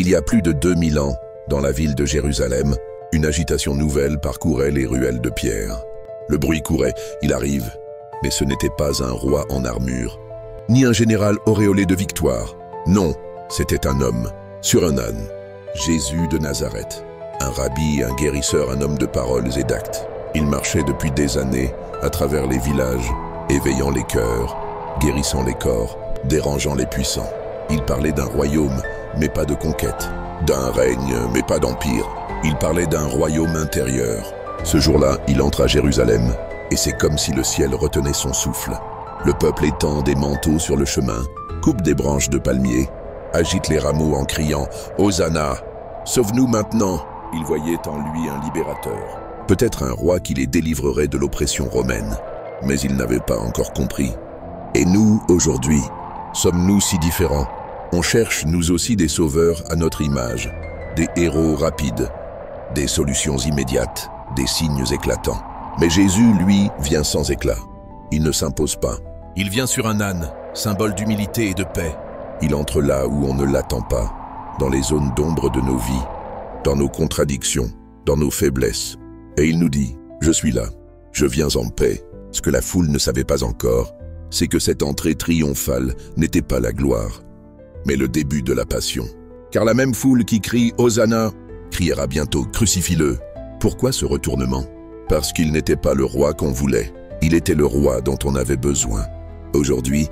Il y a plus de 2000 ans, dans la ville de Jérusalem, une agitation nouvelle parcourait les ruelles de pierre. Le bruit courait, il arrive, mais ce n'était pas un roi en armure, ni un général auréolé de victoire. Non, c'était un homme, sur un âne, Jésus de Nazareth. Un rabbi, un guérisseur, un homme de paroles et d'actes. Il marchait depuis des années à travers les villages, éveillant les cœurs, guérissant les corps, dérangeant les puissants. Il parlait d'un royaume, mais pas de conquête, d'un règne, mais pas d'empire. Il parlait d'un royaume intérieur. Ce jour-là, il entre à Jérusalem, et c'est comme si le ciel retenait son souffle. Le peuple étend des manteaux sur le chemin, coupe des branches de palmier, agite les rameaux en criant « Hosanna ! Sauve-nous maintenant !» Il voyait en lui un libérateur, peut-être un roi qui les délivrerait de l'oppression romaine. Mais il n'avait pas encore compris. Et nous, aujourd'hui, sommes-nous si différents? On cherche nous aussi des sauveurs à notre image, des héros rapides, des solutions immédiates, des signes éclatants. Mais Jésus, lui, vient sans éclat. Il ne s'impose pas. Il vient sur un âne, symbole d'humilité et de paix. Il entre là où on ne l'attend pas, dans les zones d'ombre de nos vies, dans nos contradictions, dans nos faiblesses. Et il nous dit, je suis là, je viens en paix. Ce que la foule ne savait pas encore, c'est que cette entrée triomphale n'était pas la gloire, mais le début de la passion. Car la même foule qui crie « Hosanna » criera bientôt « Crucifie-le ». Pourquoi ce retournement? Parce qu'il n'était pas le roi qu'on voulait, il était le roi dont on avait besoin. Aujourd'hui,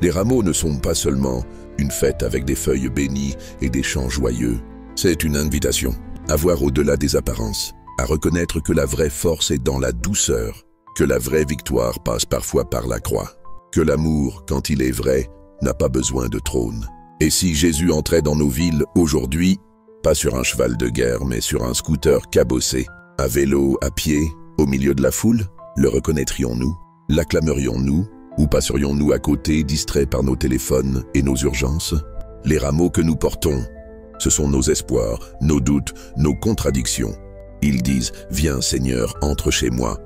les rameaux ne sont pas seulement une fête avec des feuilles bénies et des chants joyeux. C'est une invitation à voir au-delà des apparences, à reconnaître que la vraie force est dans la douceur, que la vraie victoire passe parfois par la croix, que l'amour, quand il est vrai, n'a pas besoin de trône. Et si Jésus entrait dans nos villes aujourd'hui, pas sur un cheval de guerre, mais sur un scooter cabossé, à vélo, à pied, au milieu de la foule, le reconnaîtrions-nous? L'acclamerions-nous? Ou passerions-nous à côté, distraits par nos téléphones et nos urgences? Les rameaux que nous portons, ce sont nos espoirs, nos doutes, nos contradictions. Ils disent « Viens Seigneur, entre chez moi.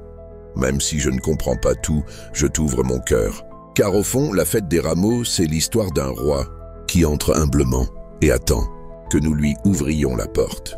Même si je ne comprends pas tout, je t'ouvre mon cœur. » Car au fond, la fête des rameaux, c'est l'histoire d'un roi qui entre humblement et attend que nous lui ouvrions la porte.